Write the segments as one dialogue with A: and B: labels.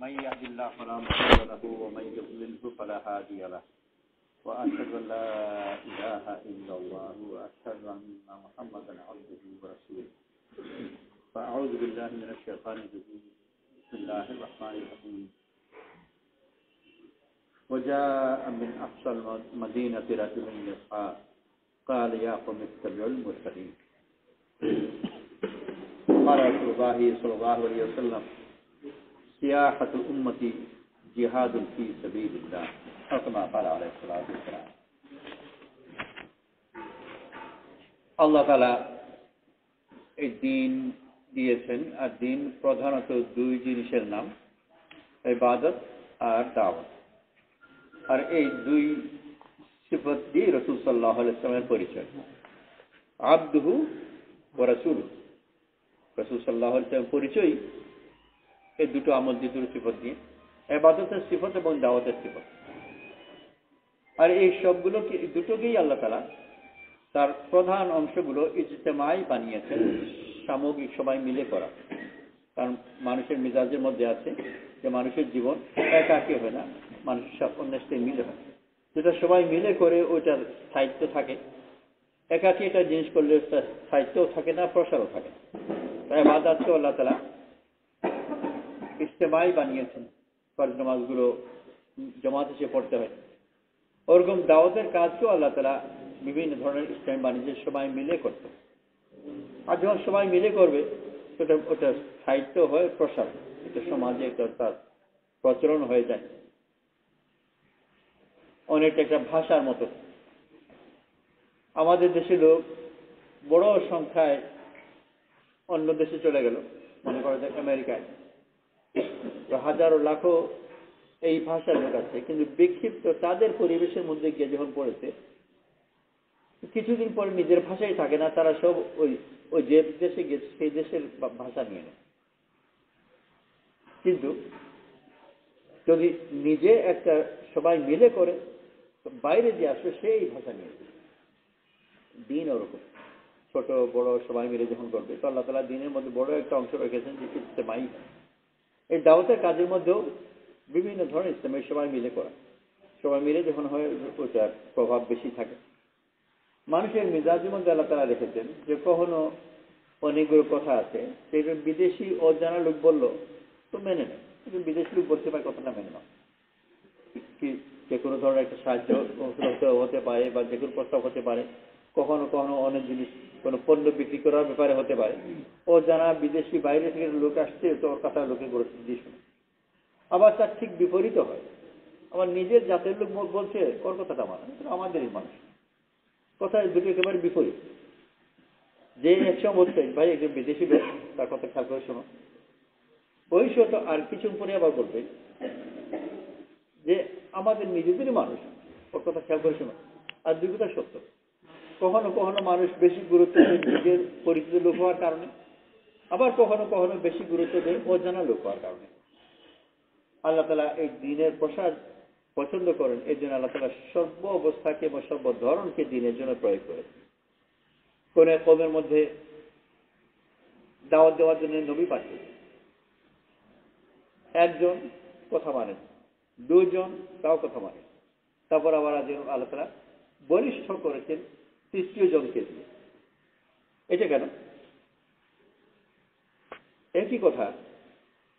A: من يهد الله فلا مضل له ومن يضلله فلا هادي له وأشهد أن لا إله إلا الله وأشهد أن محمدا عبده ورسوله فأعوذ بالله من الشيطان الرجيم بسم الله الرحمن الرحيم وجاء من أقصى المدينة رجل يسعى قال يا قوم اتبعوا المرسلين قال رسول الله صلى الله عليه وسلم سياحة الأمة جهاد في سبيل الله أو كما قال عليه الصلاة والسلام আল্লাহ তাআলা এই দিন দিয়েছেন আর দিন প্রধানত দুই জিনিসের নাম ইবাদত আর দাওয়াত আর এই দুই সিফত দিয়ে রাসূল সাল্লাল্লাহু আলাইহি ওয়াসাল্লামের পরিচয় আবদুহু ওয়া রাসূলুহু রাসূল সাল্লাল্লাহু আলাইহি ওয়াসাল্লামের পরিচয় এই দুটো আমল দিয়ে দুটো সিফত দিয়ে ইবাদতের সিফত এবং দাওয়াতের সিফত আর এই সবগুলো দুটোকেই আল্লাহ তাআলা তার প্রধান অংশগুলো ইজতেমাই বানিয়েছেন সামগ্রিক সবাই মিলে করা কারণ মানুষের মেজাজের মধ্যে আছে যে মানুষের জীবন একাকী হয় না মানুষের সব অন্যের সাথে মিলে হয় যেটা সবাই মিলে করে ওইটার স্থায়িত্ব থাকে একাকী একটা জিনিস করলে স্থায়িত্বও থাকে না প্রসারও থাকে না তাই ইবাদতকে আল্লাহ তাআলা ইজতেমাই বানিয়েছেন ফরজ নামাজগুলো জামাত হিসেবে পড়তে হয় ওরকম দাওয়াতের কাজকেও আল্লাহ তাআলা বিভিন্ন ধরনের ইসলাম বাণিজ্যের সবাই মিলে করতে আর যখন সবাই মিলে করবে ওটা সাহিত্য হয় প্রসার এটা সমাজে তার প্রচলন হয়ে যায় অনেকটা একটা ভাষার মতো আমাদের দেশে লোক বড় সংখ্যায় অন্য দেশে চলে গেল মনে করা যায় আমেরিকায় হাজারো লাখো এই ভাষার লোক আছে কিন্তু বিক্ষিপ্ত তাদের পরিবেশের মধ্যে গিয়ে যখন পড়েছে কিছুদিন পরে নিজের ভাষাই থাকে না তারা সব ওই যে দেশে গেছে সেই দেশের ভাষা নিয়ে নেয় কিন্তু যদি নিজে একটা সবাই মিলে করে বাইরে যে আসবে সেই ভাষা নিয়ে দিন ওরকম ছোট বড় সবাই মিলে যখন করবে তো আল্লাহ তাআলা দিনের মধ্যে বড় একটা অংশ রেখেছেন যে ইজতেমাই এই দাওয়াতের কাজের মধ্যেও বিভিন্ন ধরনের ইসলামের সবাই মিলে করা সবাই মিলে যখন হয় ওটার প্রভাব বেশি থাকে মানুষের মেজাজের মধ্যে আল্লাহ তাআলা রেখেছেন যে কখনো অনেকগুলো কথা আছে সেটা বিদেশি অজানা লোক বললো তো মেনে নেয় কিন্তু বিদেশি লোক বলতে পারে কথাটা মেনে নাও কি যে কোনো ধরনের একটা সাহায্য হতে পারে বা যে কোনো প্রস্তাব হতে পারে কখনো কখনো অনেক জিনিস কোনো পণ্য বিক্রি করার ব্যাপারে হতে পারে অজানা বিদেশি বাইরে থেকে লোক আসছে তো ওর কথা লোকে গুরুত্ব দিয়ে শুনে আবার তার ঠিক বিপরীত হয় আবার নিজের জাতের লোক বলছে ওর কথাটা মানে আমাদেরই মানুষ কথা দুটো একেবারে বিপরীত যে একসময় বলছে ভাই একজন বিদেশি লোক তার কথা খেয়াল করে শোনো ওই শত আর কিছু পরে আবার বলবে যে আমাদের নিজেদেরই মানুষ ওর কথা খেয়াল করে শোনো আর দুই কথা সত্য কখনো কখনো মানুষ বেশি গুরুত্ব দেয় নিজের পরিচিত লোক হওয়ার কারণে আবার কখনো কখনো বেশি গুরুত্ব দেয় অজানা লোক হওয়ার কারণে আল্লাহ তাআলা এই দ্বীনের প্রসার পছন্দ করেন এই জন্য আল্লাহ তাআলা সর্ব অবস্থাকে এবং সর্ব ধরনকে দ্বীনের জন্য প্রয়োগ করেন কোন এক কওমের মধ্যে দাওয়াত দেওয়ার জন্য নবী পাঠিয়েছেন একজন কথা মানেন দুইজন তাও কথা মানেন তারপর আবার আল্লাহ তাআলা বলিষ্ঠ করেছেন তৃতীয় জনকে দিয়ে এটা কেন একই কথা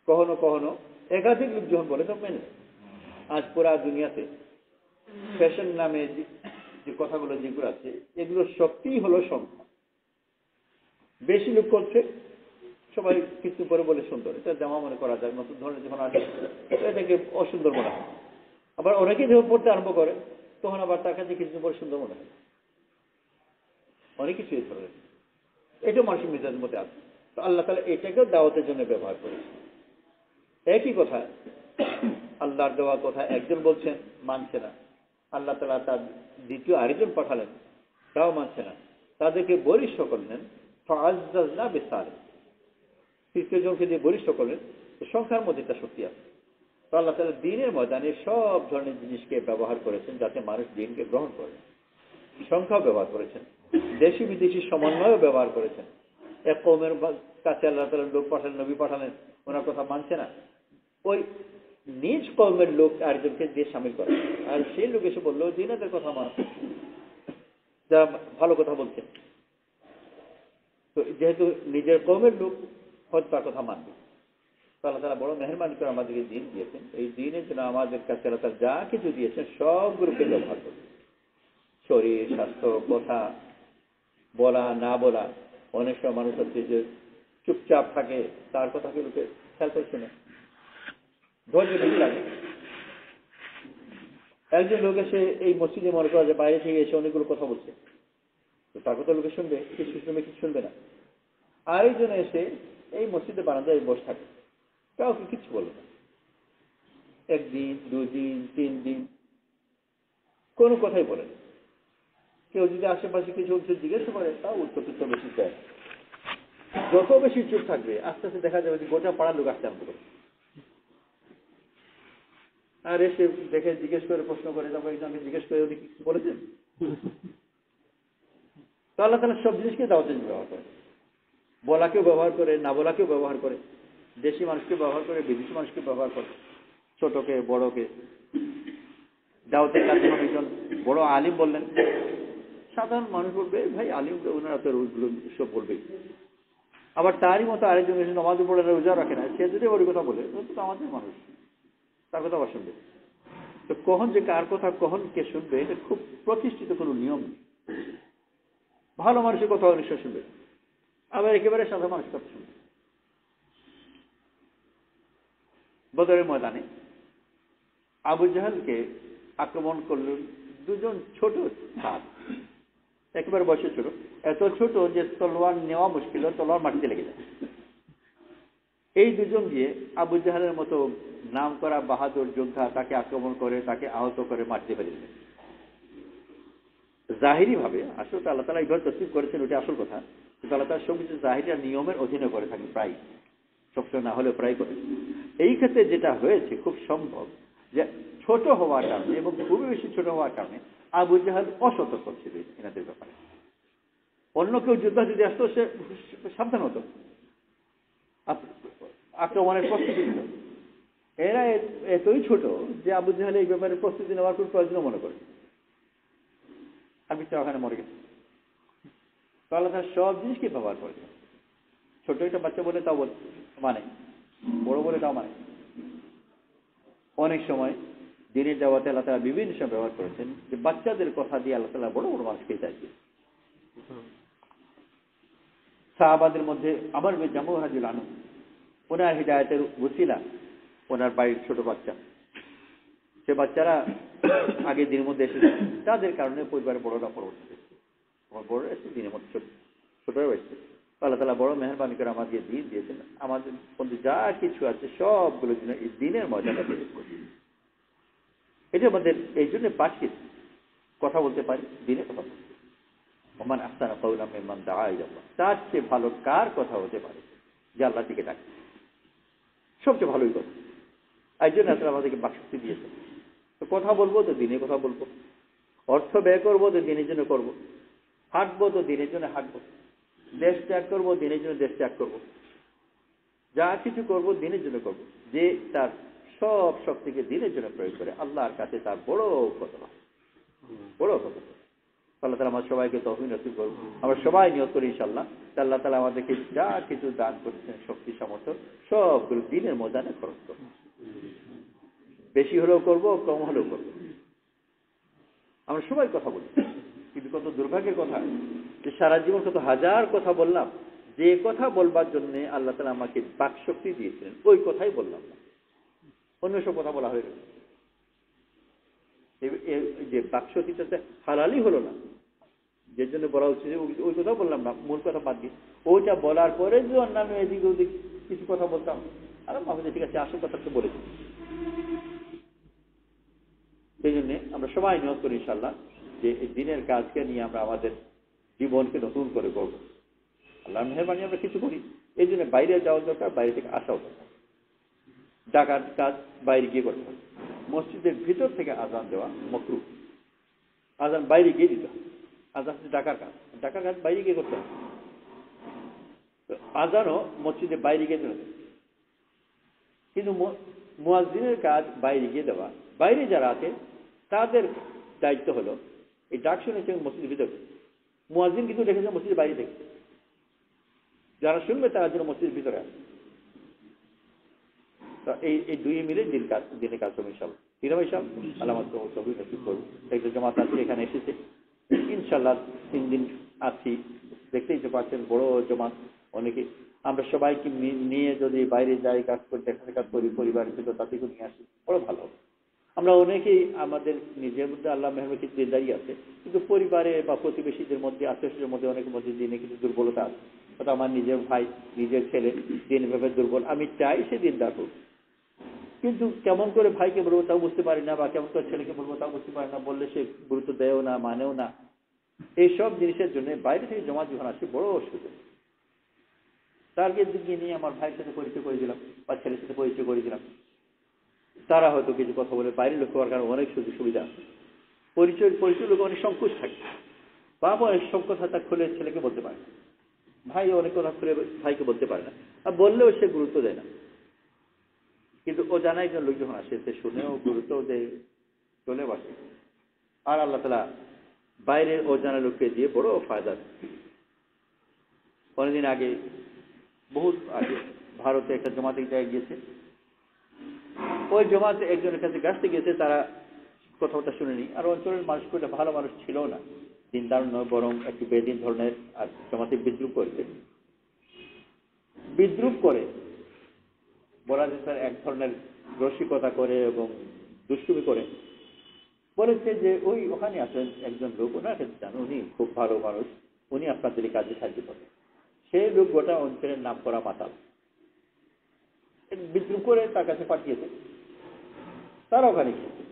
A: কখনো কখনো একাধিক লোক যখন বলে তো মেনে আজ পুরা দুনিয়াতে ফ্যাশন নামে যে কথাগুলো যেগুলো আছে এগুলোর শক্তিই হলো সংখ্যা বেশি লোক করছে সবাই কিছু করে বলে সুন্দর এটা জামা মনে করা যায় নতুন ধরনের যখন আসে এটাকে অসুন্দর মনে হয় আবার অনেকেই যখন পড়তে আরম্ভ করে তখন আবার তার কাছে কিছু পরে সুন্দর মনে হয় অনেক কিছু এই ধরনের এটা মানুষের মেজাজের মধ্যে আছে তো আল্লাহ তাআলা এটাকেও দাওয়াতের জন্য ব্যবহার করেছে একই কথা আল্লাহর দেওয়া কথা একজন বলছেন মানছে না আল্লাহ তাআলা তার দ্বিতীয় আরেকজন পাঠালেন তাও মানছে না তাদেরকে বলিষ্ঠ করলেন ফাআজ্জাজনা বিসালিহ তৃতীয় জনকে দিয়ে বলিষ্ঠ করলেন সংখ্যার মধ্যে একটা শক্তি আছে তো আল্লাহ তাআলা দ্বীনের ময়দানে সব ধরনের জিনিসকে ব্যবহার করেছেন যাতে মানুষ দ্বীনকে গ্রহণ করে সংখ্যাও ব্যবহার করেছেন দেশি বিদেশি সমন্বয়ও ব্যবহার করেছেন এক কওমের কাছে আল্লাহ তাআলা লোক পাঠালেন নবী পাঠালেন ওনার কথা মানছে না ওই নিজ কওমের লোক আরেকজনকে দিয়ে সামিল করে, আর সেই লোক এসে বললো জিনাদের কথা মান, যারা ভালো কথা বলছে। তো যেহেতু নিজের কওমের লোক হয়তো তার কথা মানবে, তো আল্লাহ তাআলা বড় মেহেরবানি করে আমাদেরকে দিন দিয়েছেন। এই দিনের জন্য আমাদের কাছে আল্লাহ তাআলা যা কিছু দিয়েছেন সবগুলোকে ব্যবহার করবে। শরীর, স্বাস্থ্য, কথা বলা না বলা। অনেক সময় মানুষ হচ্ছে যে চুপচাপ থাকে, তার কথাগুলোকে খেয়াল করে শুনে ধৈর্য বেশি লাগে। একজন লোক এসে এই মসজিদে মনে করা যে বাইরে থেকে এসে অনেকগুলো কথা বলছে, তো তার কথা লোকে শুনবে, কিছু শুনবে কিছু শুনবে না। আরেকজন এসে এই মসজিদে বারান্দায় বসে থাকে, কাউকে কিচ্ছু বলবে না। একদিন, 2 দিন, 3 দিন কোনো কথাই বলে না। কেউ যদি আশেপাশে কিছু জিজ্ঞেস করে, তাও উত্তর টুত্তর বেশি দেয়। যত বেশি চুপ থাকবে আস্তে আস্তে দেখা যাবে যে গোটা পাড়ার লোক আসতে আরম্ভ করে। আর এসে দেখে জিজ্ঞেস করে, প্রশ্ন করে, তারপর একজনকে জিজ্ঞেস করে উনি কিছু বলেছেন। তো আল্লাহ তাআলা সব জিনিসকে দাওয়াতের জন্য ব্যবহার করে, বলাকেও ব্যবহার করে, না বলাকেও ব্যবহার করে, দেশি মানুষকে ব্যবহার করে, বিদেশি মানুষকে ব্যবহার করে, ছোটকে বড়কে। দাওয়াতের কাছে একজন বড় আলিম বললেন, সাধারণ মানুষ বলবে ভাই আলিম ওনারা তো ওইগুলো সব বলবেই। আবার তারই মতো আরেকজন এসে নামাজও পড়ে না, রোজা রাখে না, সে যদি ওর কথা বলে তো আমাদের মানুষ, তার কথা আবার শুনবে। তো কখন যে কার কথা কখন কে শুনবে এটা খুব প্রতিষ্ঠিত কোনো নিয়ম নেই। ভালো মানুষের কথা অনেক শুনবে, আবার একেবারে সাধারণ মানুষের কথা শুনবে। বদরের ময়দানে আবু জাহেলকে আক্রমণ করলেন 2 জন ছোট ছাত্র, একেবারে বয়সে ছোট, এত ছোট যে তলোয়ার নেওয়া মুশকিল, তলোয়ার মাটিতে লেগে যায়। এই 2 জন গিয়ে আবু জাহেলের মতো নাম করা বাহাদুর যোদ্ধা তাকে আক্রমণ করে, তাকে আহত করে মারতে ফেলে দিলেন। জাহিরি ভাবে আসলে আল্লাহ তাআলা এইভাবে তসবিহ করেছেন, ওটা আসল কথা। কিন্তু আল্লাহ তাআলা সবকিছু জাহিরি আর নিয়মের অধীনে করে থাকেন, প্রায় সবসময় না হলেও প্রায় করে। এই ক্ষেত্রে যেটা হয়েছে খুব সম্ভব যে ছোট হওয়ার কারণে এবং খুবই বেশি ছোট হওয়ার কারণে আবু জাহেল অসতর্ক ছিল এনাদের ব্যাপারে। অন্য কেউ যোদ্ধা যদি আসতো সে সাবধান হতো, আক্রমণের প্রস্তুতি নিত। এরা এতই ছোট যে আবু জাহেল এই ব্যাপারে প্রস্তুতি নেওয়ার খুব প্রয়োজন মনে করে, আর বিচার ওখানে মরে গেছে। তো আল্লাহ তাআলা সব জিনিসকে ব্যবহার করে। ছোট একটা বাচ্চা বলে তাও মানে, বড় বলে তাও মানে। অনেক সময় দিনের দাওয়াতে আল্লাহ তাআলা বিভিন্ন সময় ব্যবহার করেছেন যে বাচ্চাদের কথা দিয়ে আল্লাহ তাআলা বড় বড় মানুষকে চাইছে। সাহাবাদের মধ্যে আমর বিন জামূহ রাদিয়াল্লাহু আনহু, ওনার হিদায়াতের ওসিলা ওনার বাড়ির ছোট বাচ্চা, সে বাচ্চারা আগে দিনের মধ্যে এসেছে, তাদের কারণে পরিবারের বড়রা পরবর্তীতে আমার বড়রা এসে দিনের মধ্যে ছোটরা এসেছে। আল্লাহ তাআলা বড় মেহেরবানি করে আমাদের দিন দিয়েছেন, আমাদের মধ্যে যা কিছু আছে সবগুলোর জন্য এই দিনের মর্যাদা পেশ করছি। এটা আমাদের এই জন্য পাচ্ছি কথা বলতে পারি, দিনে কথা বলতে। ওমান আহসানা কাওলাম মিম্মান দাআ ইলাল্লাহ, তার চেয়ে ভালো কার কথা হতে পারে যে আল্লাহর দিকে ডাকে, সবচেয়ে ভালোই কথা। এই জন্য আল্লাহ আমাদেরকে বাকশক্তি দিয়েছে। তো কথা বলবো তো দিনে কথা বলবো, অর্থ ব্যয় করবো তো দিনের জন্য করবো, হাঁটবো তো দিনের জন্য হাঁটবো, দেশ ত্যাগ করবো দিনের জন্য দেশ ত্যাগ করবো, যা কিছু করবো দিনের জন্য করবো। যে তার সব শক্তিকে দিনের জন্য প্রয়োগ করে আল্লাহর কাছে তার বড় কথা, বড় কথা। আল্লাহ তাআলা আমার সবাইকে তৌফিক নসিব করুন। আমরা সবাই নিয়ত করি ইনশাআল্লাহ আল্লাহ তাআলা আমাদেরকে যা কিছু দান করেছেন শক্তি সামর্থ্য সবগুলো দিনের ময়দানে খরচ করব। বেশি হলেও করব, কম হলেও করব। আমরা সবাই কথা বলি, কিন্তু কত দুর্ভাগ্যের কথা যে সারা জীবন কত হাজার কথা বললাম, যে কথা বলবার জন্য আল্লাহ তাআলা আমাকে বাকশক্তি দিয়েছিলেন ওই কথাই বললাম না, অন্য সব কথা বলা হয়ে গেল। যে বাকশক্তিটা হালালই হলো না, যে জন্য বলা উচিত ওই কথা বললাম না, মূল কথা বাদ দিয়ে ওইটা বলার পরে যে অন্যান্য এদিকে ওদিক কিছু কথা বলতাম, আর ভাবছি ঠিক আছে আসল কথা তো বলেছি। সেই জন্যে আমরা সবাই নিয়ত করি ইনশাআল্লাহ যে এই দিনের কাজকে নিয়ে আমরা আমাদের জীবনকে নতুন করে করবো। আল্লাহর মেহেরবানি আমরা কিছু করি, এই জন্য বাইরে যাওয়া দরকার, বাইরে থেকে আসাও দরকার। ডাকার কাজ বাইরে গিয়ে করতে হবে। মসজিদের ভিতর থেকে আজান দেওয়া মাকরুহ, আজান বাইরে গিয়ে দিতে হবে। আজান হচ্ছে ডাকার কাজ, ডাকার কাজ বাইরে গিয়ে করতে হবে। আজানও মসজিদের বাইরে গিয়ে চলে যাবে, কিন্তু মুয়াজ্জিনের কাজ বাইরে গিয়ে দেওয়া, বাইরে যারা আছে তাদের দায়িত্ব হলো এই ডাক শুনেছে মসজিদের ভিতরে, মুয়াজ্জিন কিন্তু দেখেছে মসজিদের বাইরে থেকে, যারা শুনবে তারা যেন মসজিদের ভিতরে আসে। এই দুই মিলে দিনে কাজ করবে ইনশাল্লাহ। ঠিক আছে সব আল্লাহ সবই ঠিক করবো। একটা জমাত আজকে এখানে এসেছে ইনশাল্লাহ, 3 দিন আছি, দেখতেই তো পাচ্ছেন বড় জমাত। অনেকে আমরা সবাইকে নিয়ে যদি বাইরে যাই, কাজ করে দেখা কাজ করি, পরিবারের ভিতর তাদেরকে নিয়ে আসি, বড় ভালো। আমরা অনেকেই আমাদের নিজের মধ্যে আল্লাহ মেহরবানি দিনদারি আছে, কিন্তু পরিবারে বা প্রতিবেশীদের মধ্যে, আত্মীয়দের মধ্যে অনেকের মধ্যে দিনে কিছু দুর্বলতা আছে। হয়তো আমার নিজের ভাই, নিজের ছেলে দিন ভাবে দুর্বল, আমি চাই সে দিন রাখুক, কিন্তু কেমন করে ভাইকে বলবো তাও বুঝতে পারি না, বা কেমন করে ছেলেকে বলবো তাও বুঝতে পারি না, বললে সে গুরুত্ব দেয়ও না, মানেও না। এইসব জিনিসের জন্য বাইরে থেকে জমা যখন আসে বড় অসুবিধা। তারকে দিকে নিয়ে আমার ভাইয়ের সাথে পরিচয় করে দিলাম বা ছেলের সাথে পরিচয় করে দিলাম, তারা হয়তো কিছু কথা বলে, বাইরের লোক হওয়ার কারণে অনেক সুযোগ সুবিধা আছে, পরিচয় লোক অনেক সংকোচ থাকে, বাবা অনেক সব কথা তা খুলে ছেলেকে বলতে পারে না, ভাই অনেক কথা খুলে ভাইকে বলতে পারে না, আর বললেও সে গুরুত্ব দেয় না। কিন্তু ও জানাই যে লোক যখন আসে সে শুনেও গুরুত্ব দেয়, চলে বসে। আর আল্লাহ তাআলা বাইরের অজানা লোককে দিয়ে বড় ফায়দা। অনেকদিন আগে, বহুত আগে ভারতে একটা জমাতে জায়গায় গিয়েছে, ওই জমাতে একজনের কাছে গাছতে গিয়েছে, তারা কথাবার্তা শুনেনি, আর অঞ্চলের মানুষ খুব ভালো মানুষ ছিল না, দিনদার নয়, বরং একটু বেদিন ধরনের, আর জমাতে বিদ্রুপ করেছে। বিদ্রুপ করে বলা যায় স্যার এক ধরনের রসিকতা করে এবং দুষ্টুমি করে বলেছে যে ওই ওখানে আছেন একজন লোক, ওনার কাছে জান, উনি খুব ভালো মানুষ, উনি আপনাদের এই কাজে সাহায্য করেন। সেই লোক গোটা অঞ্চলের নাম করা মাতাল, বিদ্রুপ করে তার কাছে পাঠিয়েছে। তারা ওখানে গিয়েছে,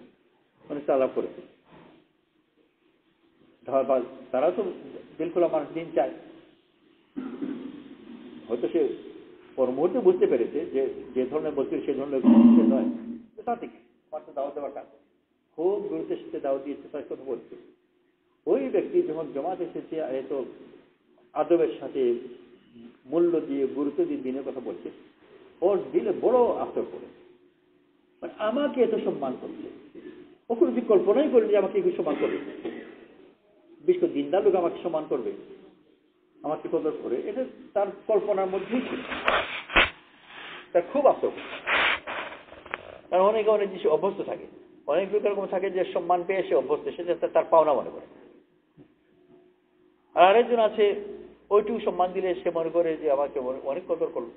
A: মানে চালাপ করেছে। তারা তো দিলখোলা মানুষ, দিন চায়। হয়তো সে পর মুহূর্তে বুঝতে পেরেছে যে ধরনের বলছে সে ধরনের সে নয়, তা থেকে মাত্র দাওয়াত দেওয়ার কাজ খুব গুরুত্বের সাথে দাওয়াত দিয়েছে, তার কথা বলছে। ওই ব্যক্তি যখন জমাত এসেছে, এত আদবের সাথে মূল্য দিয়ে গুরুত্ব দিয়ে দিনের কথা বলছে, ওর দিলে বড় আফসোস করে, মানে আমাকে এত সম্মান করছে, ও কোনো দিন কল্পনাই করেনি যে আমাকে একটু সম্মান করবে, বিশেষ করে দিনদার লোক আমাকে সম্মান করবে, আমাকে কদর করে, এটা তার কল্পনার মধ্যেই ছিল। তার খুব আফসোস, কারণ অনেকে অনেক জিনিস অভ্যস্ত থাকে, অনেক লোক এরকম থাকে যে সম্মান পেয়ে সে অভ্যস্ত, সেটা তার পাওনা মনে করে। আর আরেকজন আছে ওইটুকু সম্মান দিলে সে মনে করে যে আমাকে অনেক কদর করলো,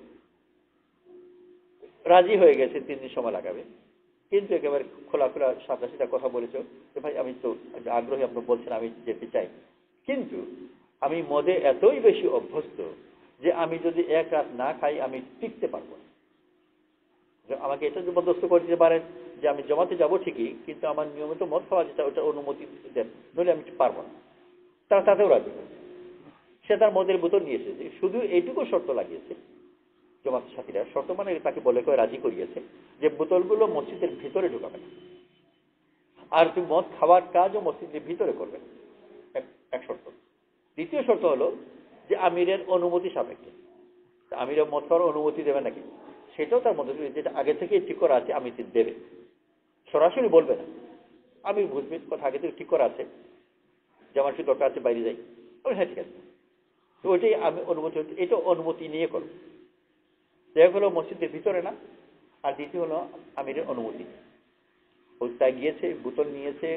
A: রাজি হয়ে গেছে 3 দিন সময় লাগাবে, কিন্তু একেবারে খোলাখোলা সাদা সিধা কথা বলেছ যে ভাই আমি তো আগ্রহী, আপনি বলছেন আমি যেতে চাই, কিন্তু আমি মদে এতই বেশি অভ্যস্ত যে আমি যদি এক রাত না খাই আমি টিকতে পারবো না। আমাকে এটা জবরদস্ত করে দিতে পারেন যে আমি জমাতে যাব ঠিকই, কিন্তু আমার নিয়মিত মদ খাওয়া যেটা ওটা অনুমতি দেন, নইলে আমি পারবো না। তারা তাতেও রাজি হয়েছে, সে তার মদের বোতল নিয়ে এসেছে, শুধু এইটুকু শর্ত লাগিয়েছে জমাত সাথীরা, শর্ত মানে তাকে বলে করে রাজি করিয়েছে যে বোতলগুলো মসজিদের ভিতরে ঢুকাবে না, আর তুমি মদ খাওয়ার কাজও মসজিদের ভিতরে করবে, এক শর্ত। দ্বিতীয় শর্ত হলো যে আমিরের অনুমতি সাপেক্ষে, আমিরের মদ খাওয়ার অনুমতি দেবে নাকি সেটাও তার মধ্যে, যেটা আগে থেকে ঠিক করা আছে আমি দেবে, সরাসরি বলবে না, আমি বুঝবে কথা আগে থেকে ঠিক করা আছে যে আমার কি দরকার আছে বাইরে যাই, হ্যাঁ ঠিক আছে, তো ওইটাই আমি অনুমতি, এটা অনুমতি নিয়ে করবো। এক হলো মসজিদের ভিতরে না, আর দ্বিতীয় হলো আমিরের অনুমতি। ওই তাই গিয়েছে, বোতল নিয়েছে,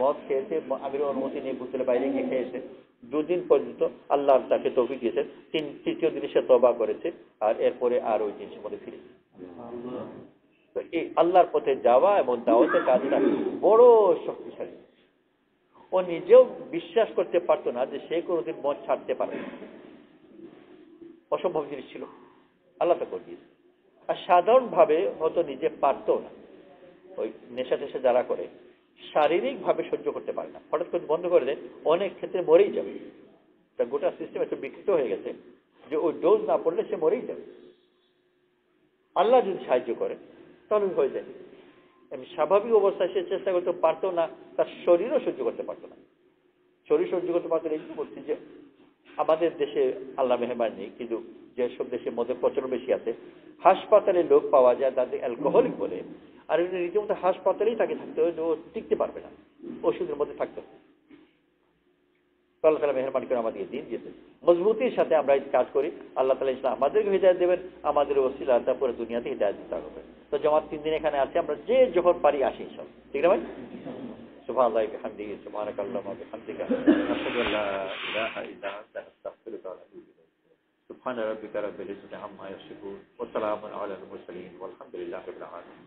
A: মদ খেয়েছে, আমিরের অনুমতি নিয়ে বোতলের বাইরে গিয়ে খেয়েছে, 2 দিন পর্যন্ত আল্লাহ তাকে তৌফিক দিয়েছে, তৃতীয় দিনে সে তওবা করেছে, আর এরপরে আর ওই জিনিসের মধ্যে ফিরেছে। তো এই আল্লাহর পথে যাওয়া এবং দাওয়াতের কাজটা বড় শক্তিশালী। ও নিজেও বিশ্বাস করতে পারতো না যে সে কোনোদিন মদ ছাড়তে পারে, অসম্ভব জিনিস ছিল, আল্লাহ তা করে দিয়েছে। আর সাধারণভাবে হয়তো নিজে পারতো না, ওই নেশা টেশা যারা করে শারীরিকভাবে সহ্য করতে পারে না, হঠাৎ করে বন্ধ করে দেয়, অনেক ক্ষেত্রে মরেই যাবে। তার গোটা সিস্টেম একটু বিকৃত হয়ে গেছে যে ওই ডোজ না পড়লে সে মরেই যাবে। আল্লাহ যদি সাহায্য করে তাহলে হয়ে যায়। এমনি স্বাভাবিক অবস্থায় সে চেষ্টা করতে পারতো না, তার শরীরও সহ্য করতে পারতো না। শরীর সহ্য করতে পারতো, এই বলছি যে আমাদের দেশে আল্লাহ মেহরবানি নেই, কিন্তু যেসব দেশে মদের প্রচলন বেশি আছে, হাসপাতালে লোক পাওয়া যায় তাদের অ্যালকোহলিক বলে, আর উনি রীতিমতো হাসপাতালেই তাকে থাকতে হবে, ও টিকতে পারবে না, ওষুধের মধ্যে থাকতে হবে। আল্লাহ তাআলা মেহরবানি করে আমাদেরকে দিন দিয়েছে, মজবুতির সাথে আমরা এই কাজ করি। আল্লাহ তাআলা ইসলাম আমাদেরকে হিদায়াত দেবেন, আমাদের ওসিলাতে পুরো দুনিয়াতে হিদায়াত দিতে হবে। তো জামাত 3 দিন এখানে আছে, আমরা যে যখন পারি আসি সব, ঠিক না ভাই? সুবহানাল্লাহি ওয়া বিহামদিহি, সুবহানাকাল্লাহুম্মা ওয়া বিহামদিকা, আশহাদু আল্লা ইলাহা ইল্লা আনতা, আস্তাগফিরুকা ওয়া আতুবু ইলাইক। সুবহানা রাব্বিকা রাব্বিল ইজ্জাতি আম্মা ইয়াসিফুন, ওয়া সালামুন আলাল মুরসালিন, ওয়ালহামদুলিল্লাহি রাব্বিল আলামিন।